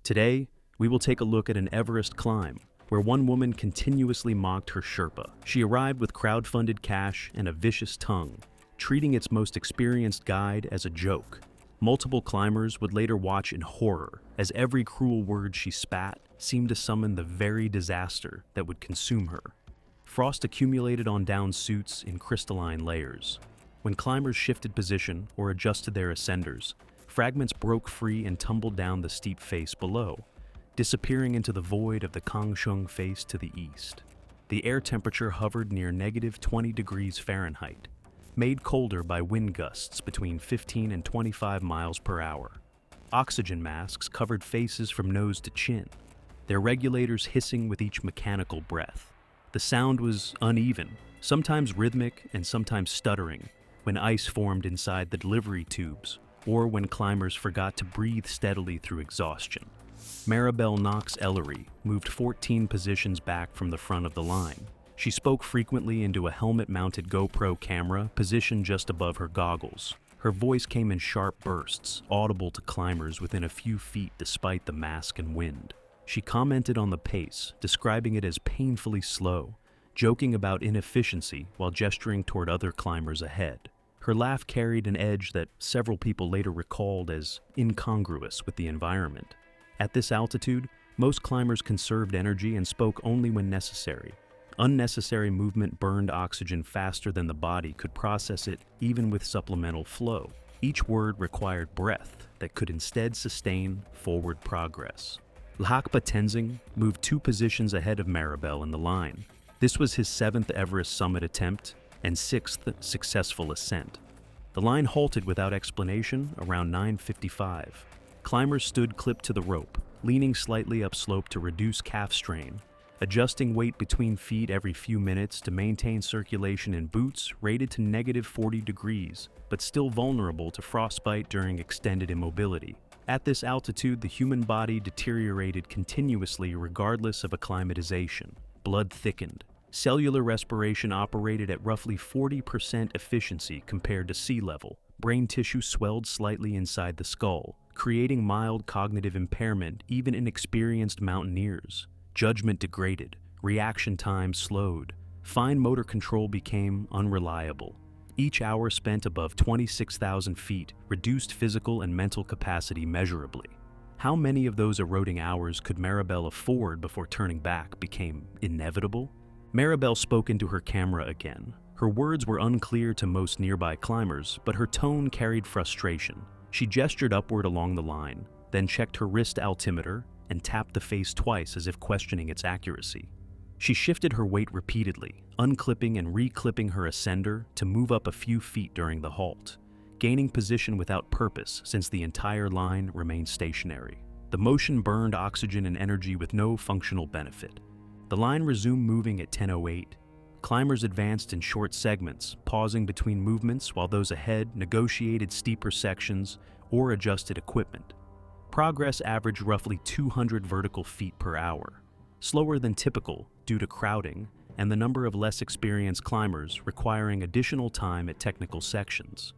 Today, we will take a look at an Everest climb, where one woman continuously mocked her Sherpa. She arrived with crowd-funded cash and a vicious tongue, treating its most experienced guide as a joke. Multiple climbers would later watch in horror, as every cruel word she spat seemed to summon the very disaster that would consume her. Frost accumulated on down suits in crystalline layers. When climbers shifted position or adjusted their ascenders, fragments broke free and tumbled down the steep face below, disappearing into the void of the Kangshung face to the east. The air temperature hovered near -20 degrees Fahrenheit, made colder by wind gusts between 15 and 25 miles per hour. Oxygen masks covered faces from nose to chin, their regulators hissing with each mechanical breath. The sound was uneven, sometimes rhythmic and sometimes stuttering, when ice formed inside the delivery tubes, or when climbers forgot to breathe steadily through exhaustion. Maribel Knox-Ellery moved 14 positions back from the front of the line. She spoke frequently into a helmet-mounted GoPro camera positioned just above her goggles. Her voice came in sharp bursts, audible to climbers within a few feet despite the mask and wind. She commented on the pace, describing it as painfully slow, joking about inefficiency while gesturing toward other climbers ahead. Her laugh carried an edge that several people later recalled as incongruous with the environment. At this altitude, most climbers conserved energy and spoke only when necessary. Unnecessary movement burned oxygen faster than the body could process it, even with supplemental flow. Each word required breath that could instead sustain forward progress. Lhakpa Tenzing moved 2 positions ahead of Maribel in the line. This was his 7th Everest summit attempt and 6th successful ascent. The line halted without explanation around 9:55. Climbers stood clipped to the rope, leaning slightly upslope to reduce calf strain, adjusting weight between feet every few minutes to maintain circulation in boots rated to -40 degrees, but still vulnerable to frostbite during extended immobility. At this altitude, the human body deteriorated continuously regardless of acclimatization. Blood thickened. Cellular respiration operated at roughly 40% efficiency compared to sea level. Brain tissue swelled slightly inside the skull, creating mild cognitive impairment even in experienced mountaineers. Judgment degraded, reaction time slowed, fine motor control became unreliable. Each hour spent above 26,000 feet reduced physical and mental capacity measurably. How many of those eroding hours could Maribel afford before turning back became inevitable? Maribel spoke into her camera again. Her words were unclear to most nearby climbers, but her tone carried frustration. She gestured upward along the line, then checked her wrist altimeter and tapped the face twice as if questioning its accuracy. She shifted her weight repeatedly, unclipping and reclipping her ascender to move up a few feet during the halt, gaining position without purpose since the entire line remained stationary. The motion burned oxygen and energy with no functional benefit. The line resumed moving at 10:08. Climbers advanced in short segments, pausing between movements while those ahead negotiated steeper sections or adjusted equipment. Progress averaged roughly 200 vertical feet per hour, slower than typical due to crowding and the number of less experienced climbers requiring additional time at technical sections.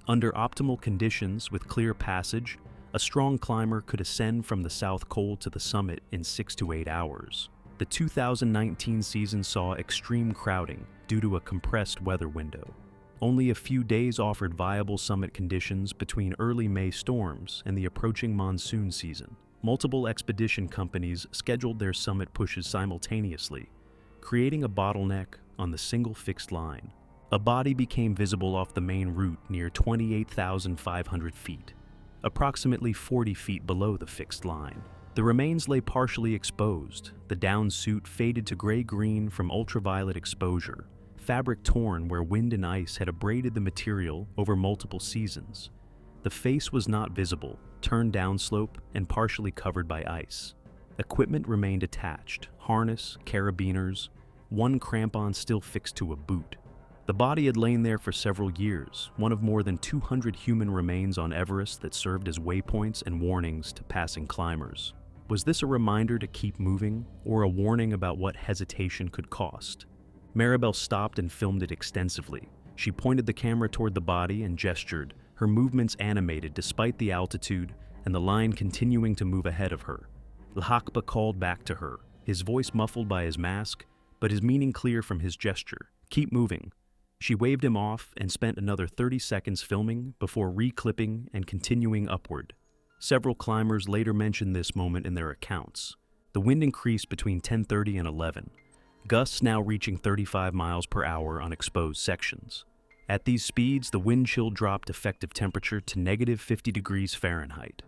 Under optimal conditions with clear passage, a strong climber could ascend from the South Col to the summit in 6 to 8 hours. The 2019 season saw extreme crowding due to a compressed weather window. Only a few days offered viable summit conditions between early May storms and the approaching monsoon season. Multiple expedition companies scheduled their summit pushes simultaneously, creating a bottleneck on the single fixed line. A body became visible off the main route near 28,500 feet, approximately 40 feet below the fixed line. The remains lay partially exposed, the down suit faded to gray-green from ultraviolet exposure, fabric torn where wind and ice had abraded the material over multiple seasons. The face was not visible, turned downslope and partially covered by ice. Equipment remained attached, harness, carabiners, one crampon still fixed to a boot. The body had lain there for several years, one of more than 200 human remains on Everest that served as waypoints and warnings to passing climbers. Was this a reminder to keep moving, or a warning about what hesitation could cost? Maribel stopped and filmed it extensively. She pointed the camera toward the body and gestured, her movements animated despite the altitude and the line continuing to move ahead of her. Lakpa called back to her, his voice muffled by his mask, but his meaning clear from his gesture. "Keep moving." She waved him off and spent another 30 seconds filming before re-clipping and continuing upward. Several climbers later mentioned this moment in their accounts. The wind increased between 10:30 and 11, gusts now reaching 35 miles per hour on exposed sections. At these speeds, the wind chill dropped effective temperature to -50 degrees Fahrenheit.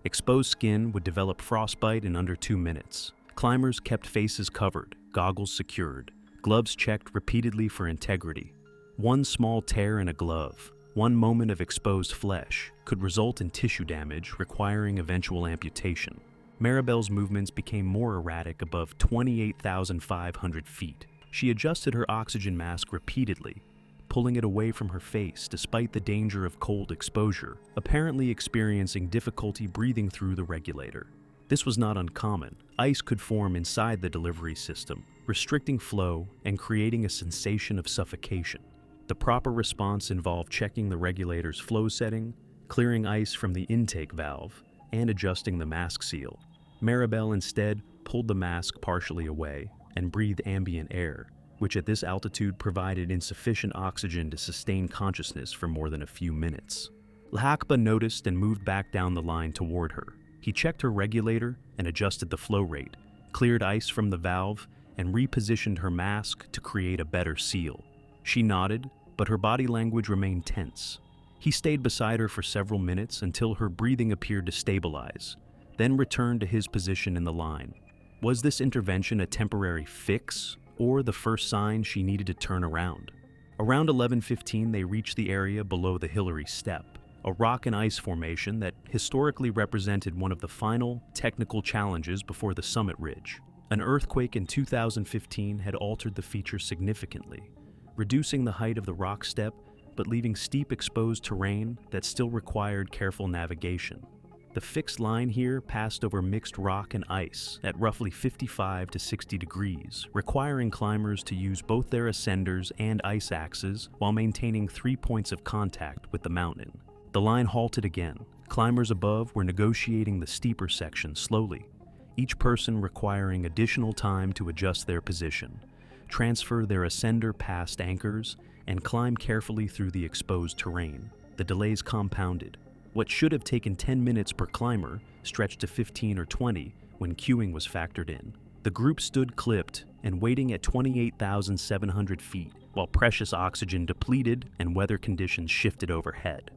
Exposed skin would develop frostbite in under 2 minutes. Climbers kept faces covered, goggles secured, gloves checked repeatedly for integrity. One small tear in a glove, one moment of exposed flesh, could result in tissue damage requiring eventual amputation. Maribel's movements became more erratic above 28,500 feet. She adjusted her oxygen mask repeatedly, pulling it away from her face despite the danger of cold exposure, apparently experiencing difficulty breathing through the regulator. This was not uncommon. Ice could form inside the delivery system, restricting flow and creating a sensation of suffocation. The proper response involved checking the regulator's flow setting, clearing ice from the intake valve, and adjusting the mask seal. Maribel instead pulled the mask partially away and breathed ambient air, which at this altitude provided insufficient oxygen to sustain consciousness for more than a few minutes. Lakpa noticed and moved back down the line toward her. He checked her regulator and adjusted the flow rate, cleared ice from the valve, and repositioned her mask to create a better seal. She nodded, but her body language remained tense. He stayed beside her for several minutes until her breathing appeared to stabilize, then returned to his position in the line. Was this intervention a temporary fix, or the first sign she needed to turn around? Around 11:15, they reached the area below the Hillary Step, a rock and ice formation that historically represented one of the final technical challenges before the summit ridge. An earthquake in 2015 had altered the feature significantly, reducing the height of the rock step but leaving steep exposed terrain that still required careful navigation. The fixed line here passed over mixed rock and ice at roughly 55 to 60 degrees, requiring climbers to use both their ascenders and ice axes while maintaining 3 points of contact with the mountain. The line halted again. Climbers above were negotiating the steeper section slowly, each person requiring additional time to adjust their position, transfer their ascender past anchors, and climb carefully through the exposed terrain. The delays compounded. What should have taken 10 minutes per climber stretched to 15 or 20 when queuing was factored in. The group stood clipped and waiting at 28,700 feet while precious oxygen depleted and weather conditions shifted overhead.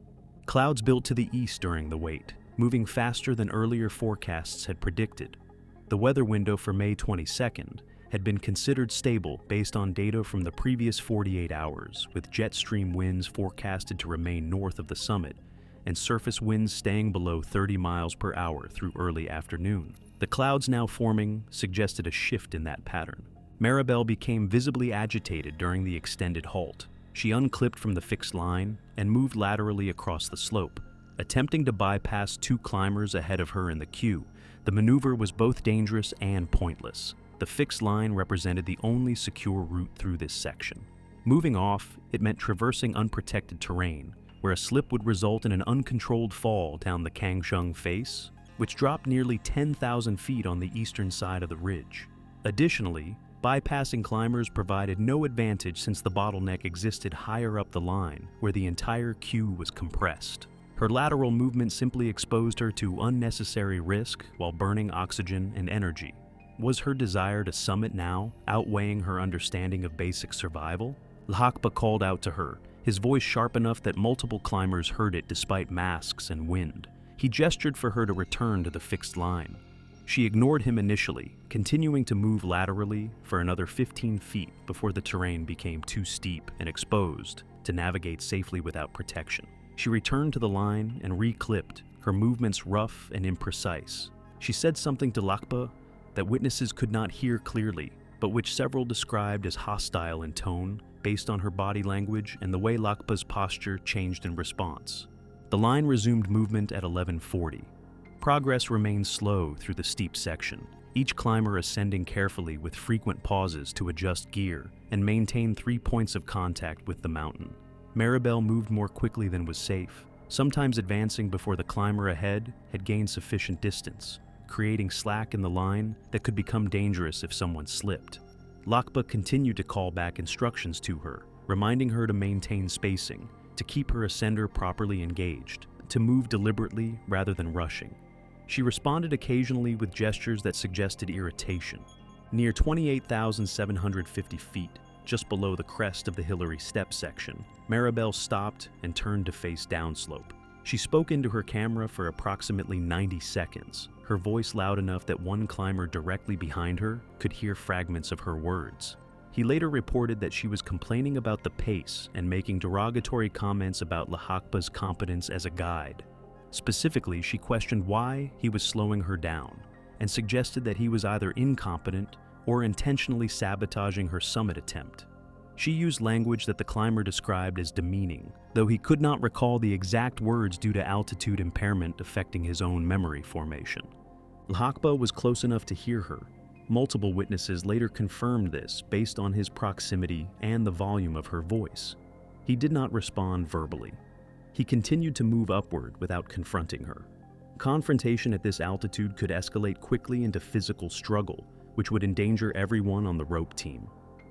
Clouds built to the east during the wait, moving faster than earlier forecasts had predicted. The weather window for May 22nd had been considered stable based on data from the previous 48 hours, with jet stream winds forecasted to remain north of the summit and surface winds staying below 30 miles per hour through early afternoon. The clouds now forming suggested a shift in that pattern. Maribel became visibly agitated during the extended halt. She unclipped from the fixed line and moved laterally across the slope, attempting to bypass 2 climbers ahead of her in the queue. The maneuver was both dangerous and pointless. The fixed line represented the only secure route through this section. Moving off, it meant traversing unprotected terrain, where a slip would result in an uncontrolled fall down the Kangshung face, which dropped nearly 10,000 feet on the eastern side of the ridge. Additionally, bypassing climbers provided no advantage since the bottleneck existed higher up the line, where the entire queue was compressed. Her lateral movement simply exposed her to unnecessary risk while burning oxygen and energy. Was her desire to summit now outweighing her understanding of basic survival? Lakpa called out to her, his voice sharp enough that multiple climbers heard it despite masks and wind. He gestured for her to return to the fixed line. She ignored him initially, continuing to move laterally for another 15 feet before the terrain became too steep and exposed to navigate safely without protection. She returned to the line and re-clipped, her movements rough and imprecise. She said something to Lakpa that witnesses could not hear clearly, but which several described as hostile in tone based on her body language and the way Lakpa's posture changed in response. The line resumed movement at 11:40. Progress remained slow through the steep section, each climber ascending carefully with frequent pauses to adjust gear and maintain 3 points of contact with the mountain. Maribel moved more quickly than was safe, sometimes advancing before the climber ahead had gained sufficient distance, creating slack in the line that could become dangerous if someone slipped. Lakpa continued to call back instructions to her, reminding her to maintain spacing, to keep her ascender properly engaged, to move deliberately rather than rushing. She responded occasionally with gestures that suggested irritation. Near 28,750 feet, just below the crest of the Hillary step section, Maribel stopped and turned to face downslope. She spoke into her camera for approximately 90 seconds, her voice loud enough that one climber directly behind her could hear fragments of her words. He later reported that she was complaining about the pace and making derogatory comments about Lakpa's competence as a guide. Specifically, she questioned why he was slowing her down and suggested that he was either incompetent or intentionally sabotaging her summit attempt. She used language that the climber described as demeaning, though he could not recall the exact words due to altitude impairment affecting his own memory formation. Lakpa was close enough to hear her. Multiple witnesses later confirmed this based on his proximity and the volume of her voice. He did not respond verbally. He continued to move upward without confronting her. Confrontation at this altitude could escalate quickly into physical struggle, which would endanger everyone on the rope team.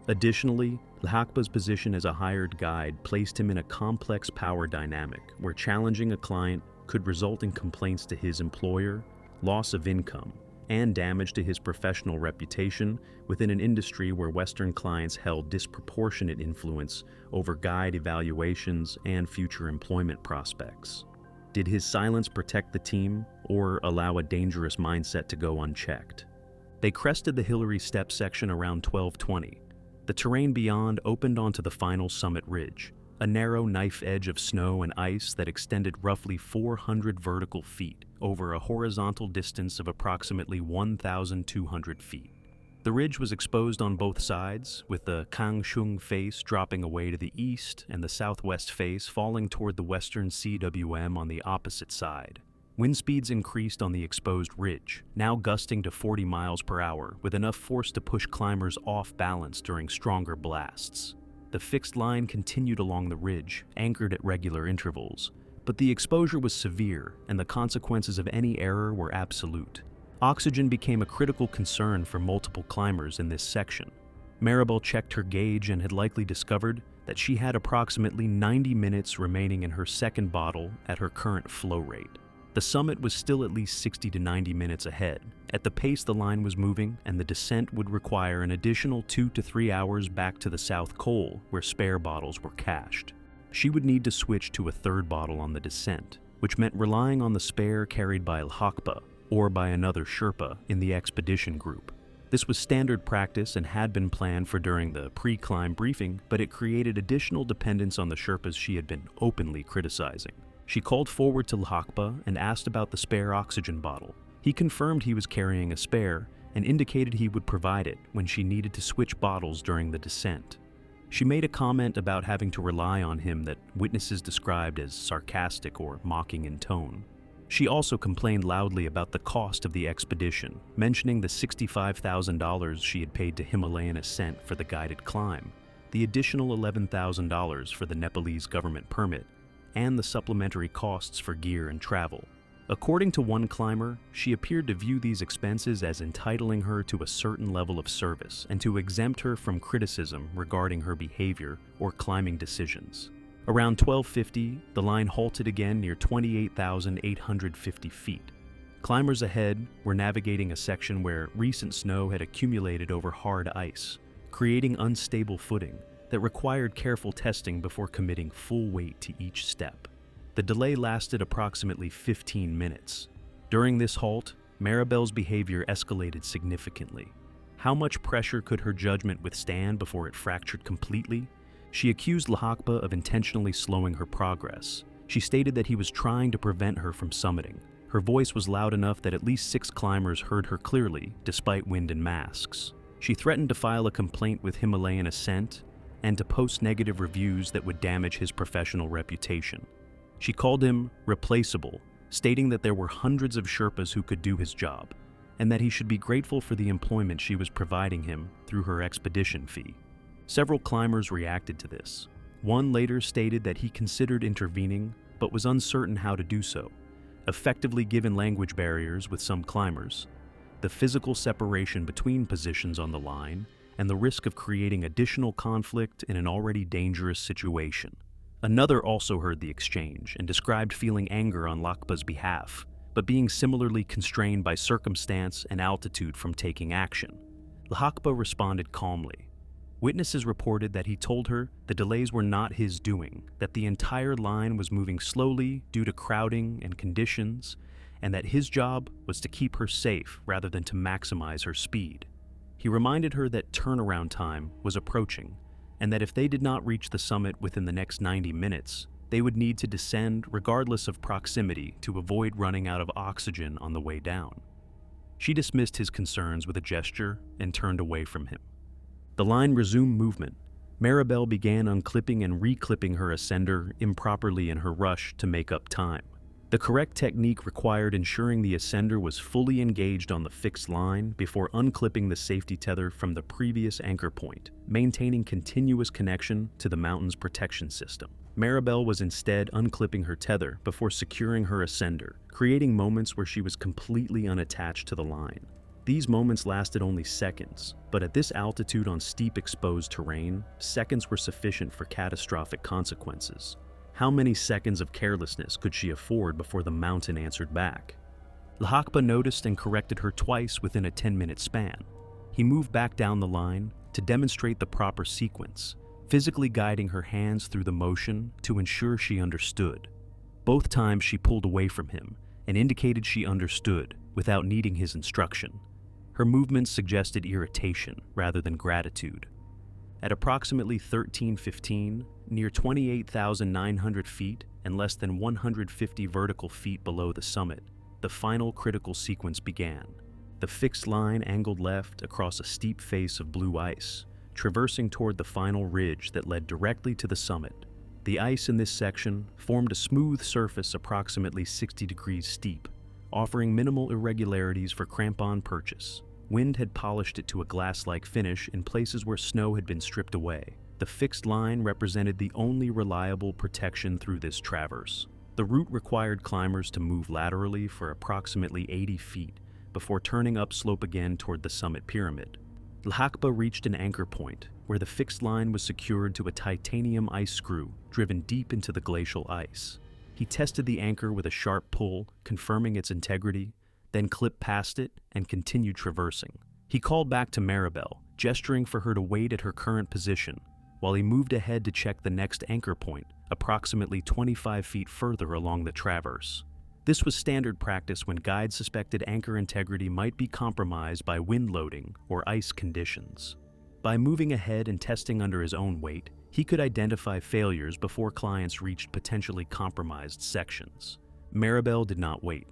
Additionally, Lakpa's position as a hired guide placed him in a complex power dynamic where challenging a client could result in complaints to his employer, loss of income, and damage to his professional reputation within an industry where Western clients held disproportionate influence over guide evaluations and future employment prospects. Did his silence protect the team or allow a dangerous mindset to go unchecked? They crested the Hillary step section around 12:20. The terrain beyond opened onto the final summit ridge, a narrow knife edge of snow and ice that extended roughly 400 vertical feet over a horizontal distance of approximately 1,200 feet. The ridge was exposed on both sides, with the Kangshung face dropping away to the east and the southwest face falling toward the western CWM on the opposite side. Wind speeds increased on the exposed ridge, now gusting to 40 miles per hour, with enough force to push climbers off balance during stronger blasts. The fixed line continued along the ridge, anchored at regular intervals, but the exposure was severe and the consequences of any error were absolute. Oxygen became a critical concern for multiple climbers in this section. Maribel checked her gauge and had likely discovered that she had approximately 90 minutes remaining in her second bottle at her current flow rate. The summit was still at least 60 to 90 minutes ahead, at the pace the line was moving, and the descent would require an additional 2 to 3 hours back to the South Col, where spare bottles were cached. She would need to switch to a third bottle on the descent, which meant relying on the spare carried by Lakpa or by another Sherpa in the expedition group. This was standard practice and had been planned for during the pre-climb briefing, but it created additional dependence on the Sherpas she had been openly criticizing. She called forward to Lakpa and asked about the spare oxygen bottle. He confirmed he was carrying a spare and indicated he would provide it when she needed to switch bottles during the descent. She made a comment about having to rely on him that witnesses described as sarcastic or mocking in tone. She also complained loudly about the cost of the expedition, mentioning the $65,000 she had paid to Himalayan Ascent for the guided climb, the additional $11,000 for the Nepalese government permit, and the supplementary costs for gear and travel. According to one climber, she appeared to view these expenses as entitling her to a certain level of service and to exempt her from criticism regarding her behavior or climbing decisions. Around 12:50, the line halted again near 28,850 feet. Climbers ahead were navigating a section where recent snow had accumulated over hard ice, creating unstable footing that required careful testing before committing full weight to each step. The delay lasted approximately 15 minutes. During this halt, Maribel's behavior escalated significantly. How much pressure could her judgment withstand before it fractured completely? She accused Lakpa of intentionally slowing her progress. She stated that he was trying to prevent her from summiting. Her voice was loud enough that at least 6 climbers heard her clearly, despite wind and masks. She threatened to file a complaint with Himalayan Ascent and to post negative reviews that would damage his professional reputation. She called him replaceable, stating that there were hundreds of Sherpas who could do his job, and that he should be grateful for the employment she was providing him through her expedition fee. Several climbers reacted to this. One later stated that he considered intervening, but was uncertain how to do so, effectively given language barriers with some climbers, the physical separation between positions on the line, and the risk of creating additional conflict in an already dangerous situation. Another also heard the exchange and described feeling anger on Lakpa's behalf, but being similarly constrained by circumstance and altitude from taking action. Lakpa responded calmly. Witnesses reported that he told her the delays were not his doing, that the entire line was moving slowly due to crowding and conditions, and that his job was to keep her safe rather than to maximize her speed. He reminded her that turnaround time was approaching, and that if they did not reach the summit within the next 90 minutes, they would need to descend regardless of proximity to avoid running out of oxygen on the way down. She dismissed his concerns with a gesture and turned away from him. The line resumed movement. Maribel began unclipping and reclipping her ascender improperly in her rush to make up time. The correct technique required ensuring the ascender was fully engaged on the fixed line before unclipping the safety tether from the previous anchor point, maintaining continuous connection to the mountain's protection system. Maribel was instead unclipping her tether before securing her ascender, creating moments where she was completely unattached to the line. These moments lasted only seconds, but at this altitude on steep exposed terrain, seconds were sufficient for catastrophic consequences. How many seconds of carelessness could she afford before the mountain answered back? Lakpa noticed and corrected her twice within a 10-minute span. He moved back down the line to demonstrate the proper sequence, physically guiding her hands through the motion to ensure she understood. Both times she pulled away from him and indicated she understood without needing his instruction. Her movements suggested irritation rather than gratitude. At approximately 13:15, near 28,900 feet and less than 150 vertical feet below the summit, the final critical sequence began. The fixed line angled left across a steep face of blue ice, traversing toward the final ridge that led directly to the summit. The ice in this section formed a smooth surface approximately 60 degrees steep, offering minimal irregularities for crampon purchase. Wind had polished it to a glass-like finish in places where snow had been stripped away. The fixed line represented the only reliable protection through this traverse. The route required climbers to move laterally for approximately 80 feet before turning upslope again toward the summit pyramid. Lakpa reached an anchor point where the fixed line was secured to a titanium ice screw driven deep into the glacial ice. He tested the anchor with a sharp pull, confirming its integrity, then clipped past it and continued traversing. He called back to Maribel, gesturing for her to wait at her current position, while he moved ahead to check the next anchor point, approximately 25 feet further along the traverse. This was standard practice when guides suspected anchor integrity might be compromised by wind loading or ice conditions. By moving ahead and testing under his own weight, he could identify failures before clients reached potentially compromised sections. Maribel did not wait.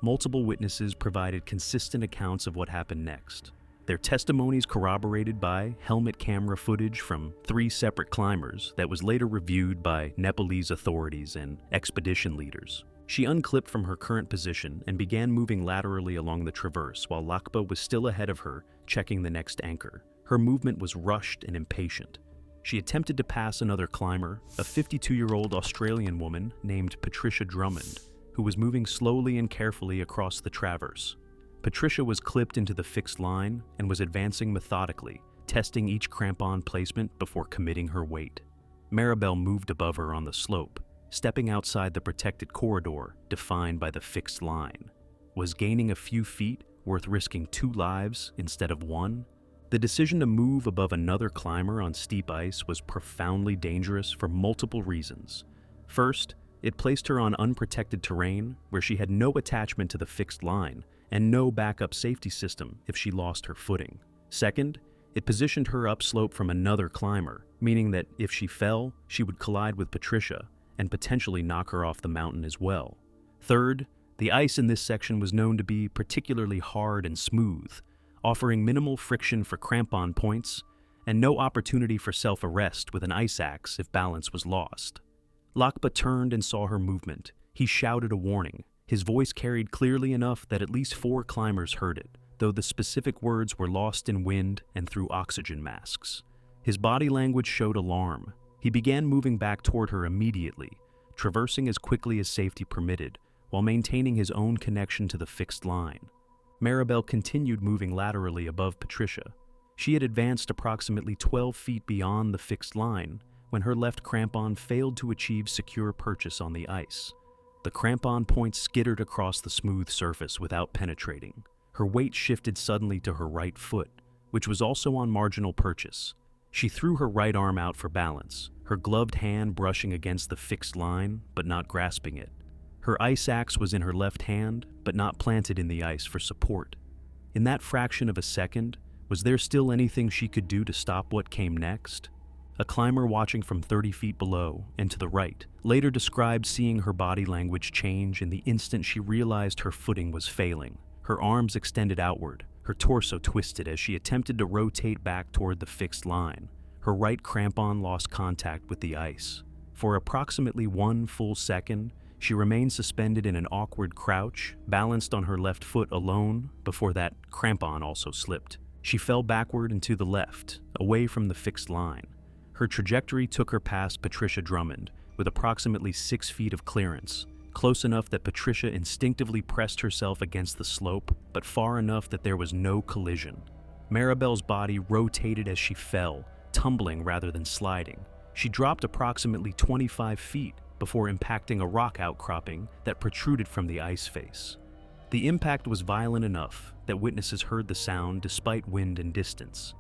Multiple witnesses provided consistent accounts of what happened next. Their testimonies corroborated by helmet camera footage from 3 separate climbers that was later reviewed by Nepalese authorities and expedition leaders. She unclipped from her current position and began moving laterally along the traverse while Lakpa was still ahead of her, checking the next anchor. Her movement was rushed and impatient. She attempted to pass another climber, a 52-year-old Australian woman named Patricia Drummond, who was moving slowly and carefully across the traverse. Patricia was clipped into the fixed line and was advancing methodically, testing each crampon placement before committing her weight. Maribel moved above her on the slope, stepping outside the protected corridor defined by the fixed line. Was gaining a few feet worth risking 2 lives instead of 1? The decision to move above another climber on steep ice was profoundly dangerous for multiple reasons. First, it placed her on unprotected terrain where she had no attachment to the fixed line and no backup safety system if she lost her footing. Second, it positioned her upslope from another climber, meaning that if she fell, she would collide with Patricia and potentially knock her off the mountain as well. Third, the ice in this section was known to be particularly hard and smooth, offering minimal friction for crampon points and no opportunity for self-arrest with an ice axe if balance was lost. Lakpa turned and saw her movement. He shouted a warning. His voice carried clearly enough that at least 4 climbers heard it, though the specific words were lost in wind and through oxygen masks. His body language showed alarm. He began moving back toward her immediately, traversing as quickly as safety permitted, while maintaining his own connection to the fixed line. Maribel continued moving laterally above Patricia. She had advanced approximately 12 feet beyond the fixed line when her left crampon failed to achieve secure purchase on the ice. The crampon point skittered across the smooth surface without penetrating. Her weight shifted suddenly to her right foot, which was also on marginal purchase. She threw her right arm out for balance, her gloved hand brushing against the fixed line, but not grasping it. Her ice axe was in her left hand, but not planted in the ice for support. In that fraction of a second, was there still anything she could do to stop what came next? A climber watching from 30 feet below and to the right later described seeing her body language change in the instant she realized her footing was failing. Her arms extended outward, her torso twisted as she attempted to rotate back toward the fixed line. Her right crampon lost contact with the ice. For approximately 1 full second, she remained suspended in an awkward crouch, balanced on her left foot alone, before that crampon also slipped. She fell backward and to the left, away from the fixed line. Her trajectory took her past Patricia Drummond, with approximately 6 feet of clearance, close enough that Patricia instinctively pressed herself against the slope, but far enough that there was no collision. Maribel's body rotated as she fell, tumbling rather than sliding. She dropped approximately 25 feet before impacting a rock outcropping that protruded from the ice face. The impact was violent enough that witnesses heard the sound despite wind and distance.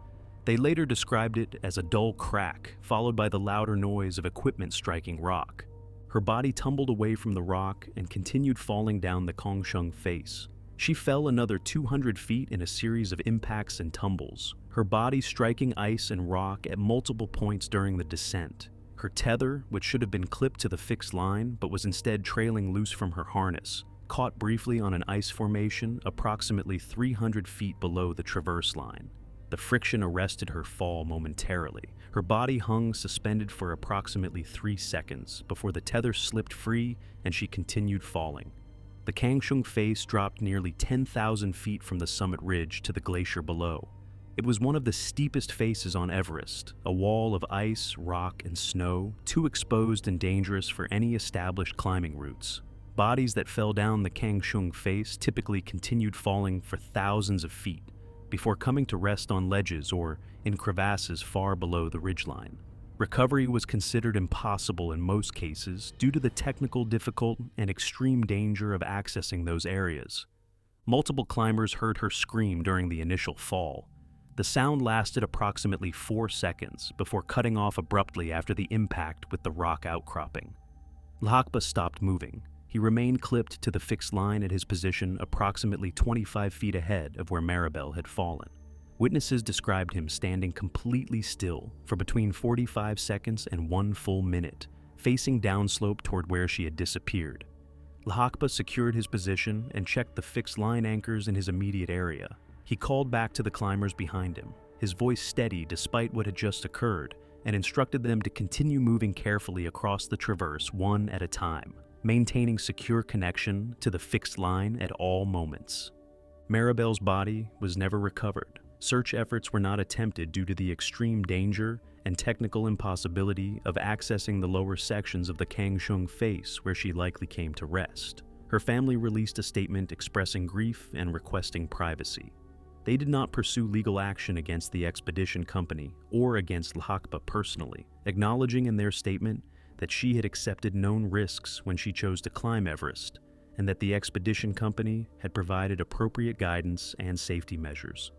They later described it as a dull crack, followed by the louder noise of equipment striking rock. Her body tumbled away from the rock and continued falling down the Kangshung face. She fell another 200 feet in a series of impacts and tumbles, her body striking ice and rock at multiple points during the descent. Her tether, which should have been clipped to the fixed line but was instead trailing loose from her harness, caught briefly on an ice formation approximately 300 feet below the traverse line. The friction arrested her fall momentarily. Her body hung suspended for approximately 3 seconds before the tether slipped free and she continued falling. The Kangshung face dropped nearly 10,000 feet from the summit ridge to the glacier below. It was one of the steepest faces on Everest, a wall of ice, rock, and snow, too exposed and dangerous for any established climbing routes. Bodies that fell down the Kangshung face typically continued falling for thousands of feet, before coming to rest on ledges or in crevasses far below the ridgeline. Recovery was considered impossible in most cases due to the technical difficulty and extreme danger of accessing those areas. Multiple climbers heard her scream during the initial fall. The sound lasted approximately 4 seconds before cutting off abruptly after the impact with the rock outcropping. Lakpa stopped moving. He remained clipped to the fixed line at his position approximately 25 feet ahead of where Maribel had fallen. Witnesses described him standing completely still for between 45 seconds and 1 full minute, facing downslope toward where she had disappeared. Lakpa secured his position and checked the fixed line anchors in his immediate area. He called back to the climbers behind him, his voice steady despite what had just occurred, and instructed them to continue moving carefully across the traverse one at a time, maintaining secure connection to the fixed line at all moments. Maribel's body was never recovered. Search efforts were not attempted due to the extreme danger and technical impossibility of accessing the lower sections of the Kangshung face where she likely came to rest. Her family released a statement expressing grief and requesting privacy. They did not pursue legal action against the expedition company or against Lakpa personally, acknowledging in their statement that she had accepted known risks when she chose to climb Everest, and that the expedition company had provided appropriate guidance and safety measures.